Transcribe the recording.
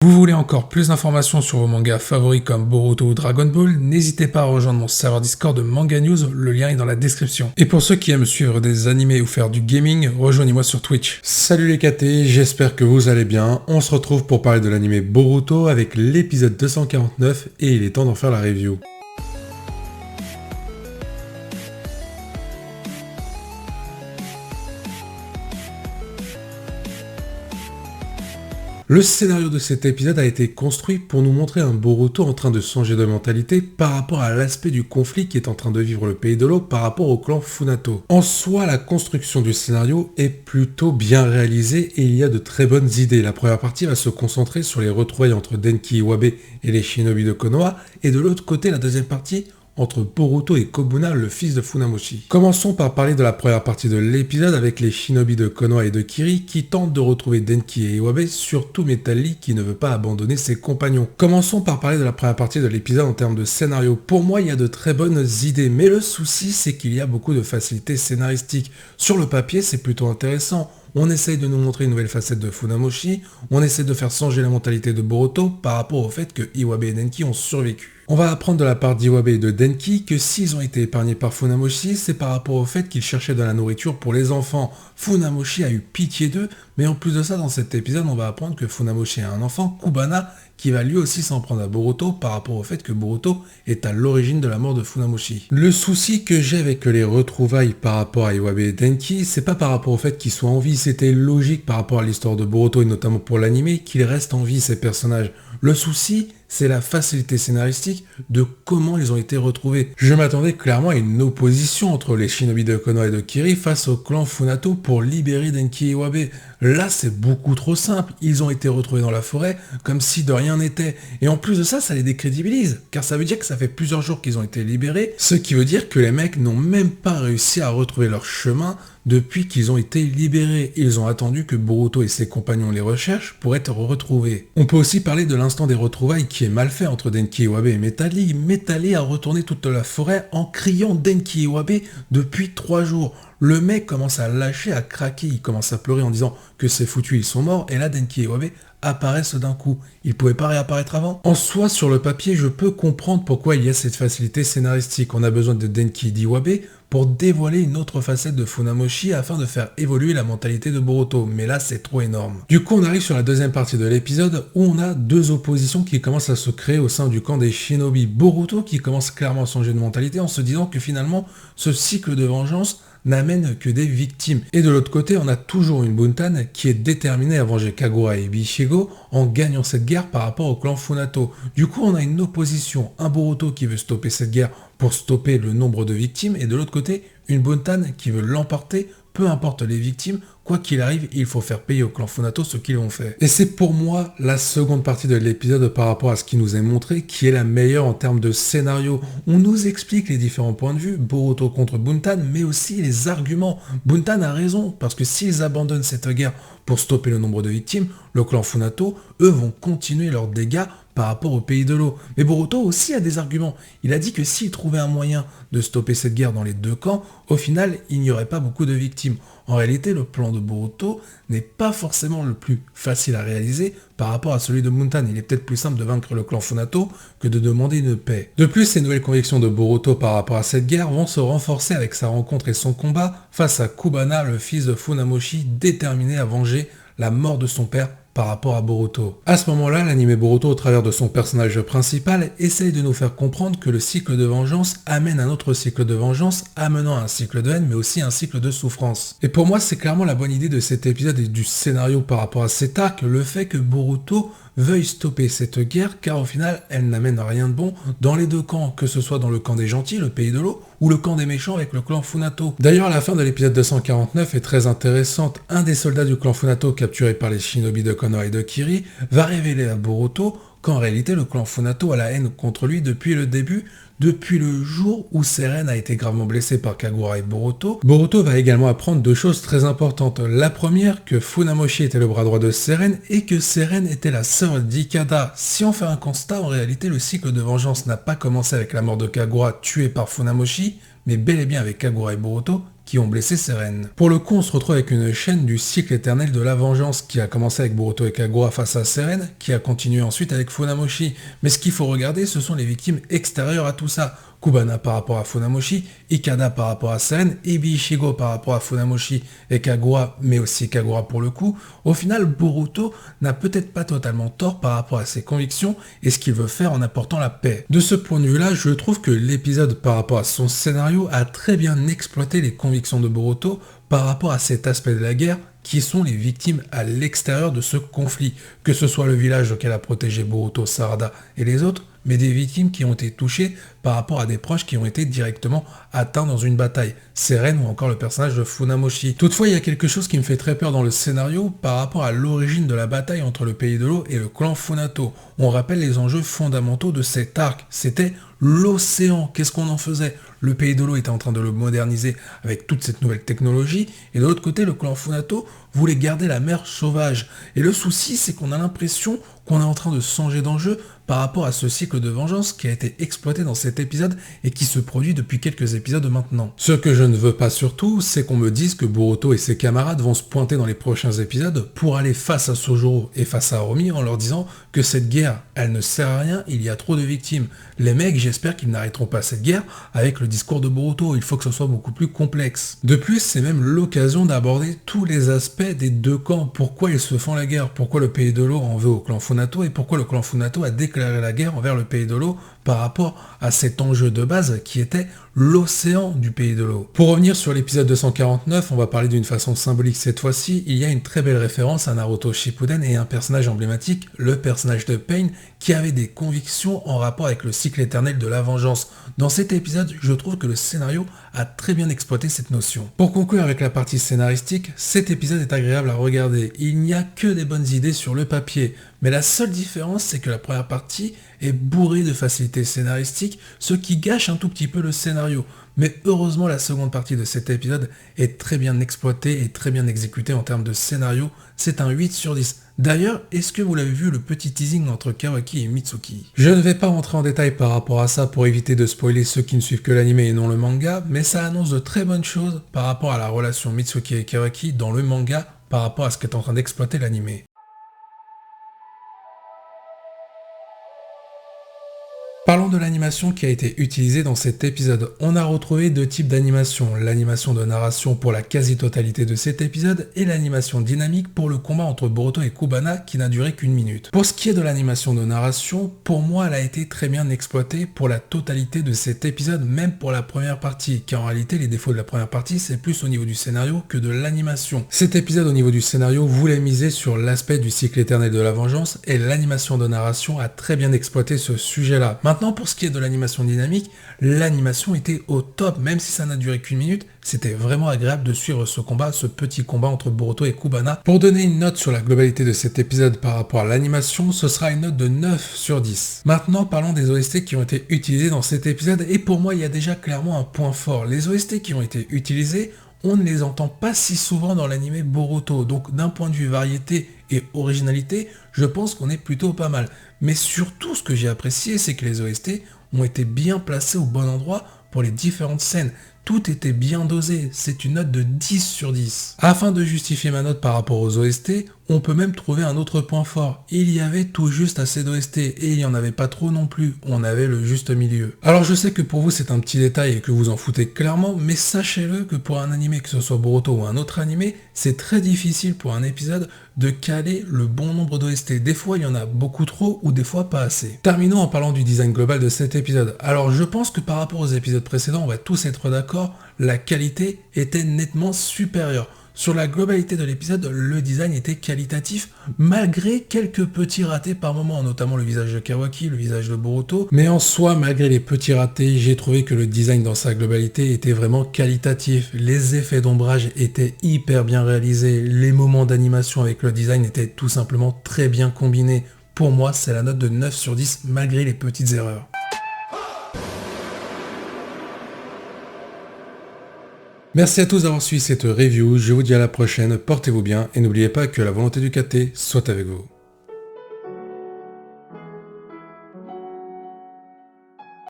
Vous voulez encore plus d'informations sur vos mangas favoris comme Boruto ou Dragon Ball, n'hésitez pas à rejoindre mon serveur Discord de Manga News, le lien est dans la description. Et pour ceux qui aiment suivre des animés ou faire du gaming, rejoignez-moi sur Twitch. Salut les KT, j'espère que vous allez bien. On se retrouve pour parler de l'animé Boruto avec l'épisode 249 et il est temps d'en faire la review. Le scénario de cet épisode a été construit pour nous montrer un Boruto en train de changer de mentalité par rapport à l'aspect du conflit qui est en train de vivre le pays de l'eau par rapport au clan Funato. En soi, la construction du scénario est plutôt bien réalisée et il y a de très bonnes idées. La première partie va se concentrer sur les retrouvailles entre Denki Iwabe et les shinobi de Konoha, et de l'autre côté, la deuxième partie entre Boruto et Kobuna, le fils de Funamoshi. Commençons par parler de la première partie de l'épisode avec les shinobi de Konoha et de Kiri qui tentent de retrouver Denki et Iwabe, surtout Metal Lee qui ne veut pas abandonner ses compagnons. Commençons par parler de la première partie de l'épisode en termes de scénario. Pour moi, il y a de très bonnes idées, mais le souci c'est qu'il y a beaucoup de facilité scénaristique. Sur le papier, c'est plutôt intéressant. On essaye de nous montrer une nouvelle facette de Funamoshi, on essaie de faire changer la mentalité de Boruto par rapport au fait que Iwabe et Denki ont survécu. On va apprendre de la part d'Iwabe et de Denki que s'ils ont été épargnés par Funamoshi, c'est par rapport au fait qu'ils cherchaient de la nourriture pour les enfants. Funamoshi a eu pitié d'eux, mais en plus de ça, dans cet épisode, on va apprendre que Funamoshi a un enfant, Kubana, qui va lui aussi s'en prendre à Boruto par rapport au fait que Boruto est à l'origine de la mort de Funamoshi. Le souci que j'ai avec les retrouvailles par rapport à Iwabe et Denki, c'est pas par rapport au fait qu'ils soient en vie, c'était logique par rapport à l'histoire de Boruto et notamment pour l'anime qu'ils restent en vie ces personnages. Le souci, c'est la facilité scénaristique de comment ils ont été retrouvés. Je m'attendais clairement à une opposition entre les shinobi de Konoha et de Kiri face au clan Funato pour libérer Denki et Iwabe. Là, c'est beaucoup trop simple. Ils ont été retrouvés dans la forêt comme si de rien n'était. Et en plus de ça, ça les décrédibilise, car ça veut dire que ça fait plusieurs jours qu'ils ont été libérés, ce qui veut dire que les mecs n'ont même pas réussi à retrouver leur chemin depuis qu'ils ont été libérés. Ils ont attendu que Boruto et ses compagnons les recherchent pour être retrouvés. On peut aussi parler de l'instant des retrouvailles qui est mal fait entre Denki Iwabe et Metal Lee. Metal Lee a retourné toute la forêt en criant Denki Iwabe depuis 3 jours. Le mec commence à lâcher, à craquer, il commence à pleurer en disant que c'est foutu, ils sont morts, et là Denki et Iwabe apparaissent d'un coup. Ils pouvaient pas réapparaître avant. En soi, sur le papier, je peux comprendre pourquoi il y a cette facilité scénaristique. On a besoin de Denki et d'Iwabe pour dévoiler une autre facette de Funamoshi afin de faire évoluer la mentalité de Boruto. Mais là, c'est trop énorme. Du coup, on arrive sur la deuxième partie de l'épisode où on a deux oppositions qui commencent à se créer au sein du camp des shinobi. Boruto qui commence clairement à changer de mentalité en se disant que finalement, ce cycle de vengeance n'amène que des victimes. Et de l'autre côté, on a toujours une Buntan qui est déterminée à venger Kagura et Bishigo en gagnant cette guerre par rapport au clan Funato. Du coup, on a une opposition, un Boruto qui veut stopper cette guerre pour stopper le nombre de victimes, et de l'autre côté, une Buntan qui veut l'emporter, peu importe les victimes, quoi qu'il arrive, il faut faire payer au clan Funato ce qu'ils ont fait. Et c'est pour moi la seconde partie de l'épisode par rapport à ce qui nous est montré qui est la meilleure en termes de scénario. On nous explique les différents points de vue, Boruto contre Buntan, mais aussi les arguments. Buntan a raison, parce que s'ils abandonnent cette guerre pour stopper le nombre de victimes, le clan Funato, eux, vont continuer leurs dégâts par rapport au pays de l'eau. Mais Boruto aussi a des arguments. Il a dit que s'il trouvait un moyen de stopper cette guerre dans les deux camps, au final, il n'y aurait pas beaucoup de victimes. En réalité, le plan de Boruto n'est pas forcément le plus facile à réaliser par rapport à celui de Buntan. Il est peut-être plus simple de vaincre le clan Funato que de demander une paix. De plus, ces nouvelles convictions de Boruto par rapport à cette guerre vont se renforcer avec sa rencontre et son combat face à Kubana, le fils de Funamoshi, déterminé à venger la mort de son père par rapport à Boruto. À ce moment-là, l'anime Boruto, au travers de son personnage principal, essaye de nous faire comprendre que le cycle de vengeance amène un autre cycle de vengeance, amenant à un cycle de haine, mais aussi un cycle de souffrance. Et pour moi, c'est clairement la bonne idée de cet épisode et du scénario par rapport à cet arc, le fait que Boruto veuille stopper cette guerre, car au final, elle n'amène à rien de bon dans les deux camps, que ce soit dans le camp des gentils, le pays de l'eau, ou le camp des méchants avec le clan Funato. D'ailleurs, la fin de l'épisode 249 est très intéressante. Un des soldats du clan Funato capturé par les shinobi de Konoha et de Kiri va révéler à Boruto qu'en réalité le clan Funato a la haine contre lui depuis le début, depuis le jour où Seren a été gravement blessé par Kagura et Boruto. Boruto va également apprendre deux choses très importantes. La première, que Funamoshi était le bras droit de Seren et que Seren était la sœur d'Ikada. Si on fait un constat, en réalité le cycle de vengeance n'a pas commencé avec la mort de Kagura tué par Funamoshi, mais bel et bien avec Kagura et Boruto qui ont blessé Seren. Pour le coup, on se retrouve avec une chaîne du cycle éternel de la vengeance qui a commencé avec Boruto et Kagura face à Seren, qui a continué ensuite avec Funamoshi. Mais ce qu'il faut regarder, ce sont les victimes extérieures à tout ça. Kubana par rapport à Funamoshi, Ikada par rapport à Seren, Ibi Ishigo par rapport à Funamoshi et Kagura, mais aussi Kagura pour le coup. Au final, Boruto n'a peut-être pas totalement tort par rapport à ses convictions et ce qu'il veut faire en apportant la paix. De ce point de vue-là, je trouve que l'épisode par rapport à son scénario a très bien exploité les convictions de Boruto par rapport à cet aspect de la guerre qui sont les victimes à l'extérieur de ce conflit, que ce soit le village auquel a protégé Boruto, Sarada et les autres, mais des victimes qui ont été touchées par rapport à des proches qui ont été directement atteints dans une bataille, Seren ou encore le personnage de Funamoshi. Toutefois, il y a quelque chose qui me fait très peur dans le scénario par rapport à l'origine de la bataille entre le Pays de l'eau et le clan Funato. On rappelle les enjeux fondamentaux de cet arc, c'était l'océan, qu'est-ce qu'on en faisait? Le Pays de l'eau était en train de le moderniser avec toute cette nouvelle technologie, et de l'autre côté, le clan Funato voulait garder la mer sauvage. Et le souci, c'est qu'on a l'impression qu'on est en train de changer d'enjeu par rapport à ce cycle de vengeance qui a été exploité dans cet épisode et qui se produit depuis quelques épisodes maintenant. Ce que je ne veux pas surtout, c'est qu'on me dise que Boruto et ses camarades vont se pointer dans les prochains épisodes pour aller face à Sojuro et face à Aomi en leur disant que cette guerre, elle ne sert à rien, il y a trop de victimes. Les mecs, j'espère qu'ils n'arrêteront pas cette guerre avec le discours de Boruto, il faut que ce soit beaucoup plus complexe. De plus, c'est même l'occasion d'aborder tous les aspects des deux camps, pourquoi ils se font la guerre, pourquoi le Pays de l'eau en veut au clan Funato et pourquoi le clan Funato a déclaré la guerre envers le Pays de l'eau par rapport à cet enjeu de base qui était l'océan du Pays de l'eau. Pour revenir sur l'épisode 249, on va parler d'une façon symbolique cette fois-ci, il y a une très belle référence à Naruto Shippuden et un personnage emblématique, le personnage de Pain, qui avait des convictions en rapport avec le cycle éternel de la vengeance. Dans cet épisode, je trouve que le scénario a très bien exploité cette notion. Pour conclure avec la partie scénaristique, cet épisode est agréable à regarder. Il n'y a que des bonnes idées sur le papier, mais la seule différence, c'est que la première partie est bourrée de facilités scénaristiques, ce qui gâche un tout petit peu le scénario. Mais heureusement, la seconde partie de cet épisode est très bien exploitée et très bien exécutée en termes de scénario. C'est un 8 sur 10. D'ailleurs, est-ce que vous l'avez vu le petit teasing entre Kawaki et Mitsuki? Je ne vais pas rentrer en détail par rapport à ça pour éviter de spoiler ceux qui ne suivent que l'anime et non le manga, mais ça annonce de très bonnes choses par rapport à la relation Mitsuki et Kawaki dans le manga par rapport à ce qu'est en train d'exploiter l'anime. Parlons de l'animation qui a été utilisée dans cet épisode. On a retrouvé deux types d'animation, l'animation de narration pour la quasi-totalité de cet épisode et l'animation dynamique pour le combat entre Boruto et Kubana qui n'a duré qu'une minute. Pour ce qui est de l'animation de narration, pour moi elle a été très bien exploitée pour la totalité de cet épisode, même pour la première partie, car en réalité les défauts de la première partie c'est plus au niveau du scénario que de l'animation. Cet épisode au niveau du scénario voulait miser sur l'aspect du cycle éternel de la vengeance et l'animation de narration a très bien exploité ce sujet-là. Maintenant, pour ce qui est de l'animation dynamique, l'animation était au top, même si ça n'a duré qu'une minute, c'était vraiment agréable de suivre ce combat, ce petit combat entre Boruto et Kubana. Pour donner une note sur la globalité de cet épisode par rapport à l'animation, ce sera une note de 9 sur 10. Maintenant, parlons des OST qui ont été utilisés dans cet épisode, et pour moi, il y a déjà clairement un point fort. Les OST qui ont été utilisés, on ne les entend pas si souvent dans l'anime Boruto, donc d'un point de vue variété et originalité, je pense qu'on est plutôt pas mal. Mais surtout, ce que j'ai apprécié, c'est que les OST ont été bien placés au bon endroit pour les différentes scènes. Tout était bien dosé, c'est une note de 10 sur 10. Afin de justifier ma note par rapport aux OST, on peut même trouver un autre point fort. Il y avait tout juste assez d'OST, et il n'y en avait pas trop non plus, on avait le juste milieu. Alors je sais que pour vous c'est un petit détail et que vous en foutez clairement, mais sachez-le que pour un animé, que ce soit Boruto ou un autre animé, c'est très difficile pour un épisode de caler le bon nombre d'OST. Des fois il y en a beaucoup trop, ou des fois pas assez. Terminons en parlant du design global de cet épisode. Alors je pense que par rapport aux épisodes précédents, on va tous être d'accord, la qualité était nettement supérieure. Sur la globalité de l'épisode, le design était qualitatif, malgré quelques petits ratés par moment, notamment le visage de Kawaki, le visage de Boruto. Mais en soi, malgré les petits ratés, j'ai trouvé que le design dans sa globalité était vraiment qualitatif. Les effets d'ombrage étaient hyper bien réalisés, les moments d'animation avec le design étaient tout simplement très bien combinés. Pour moi, c'est la note de 9 sur 10, malgré les petites erreurs. Merci à tous d'avoir suivi cette review, je vous dis à la prochaine, portez-vous bien et n'oubliez pas que la volonté du KT soit avec vous.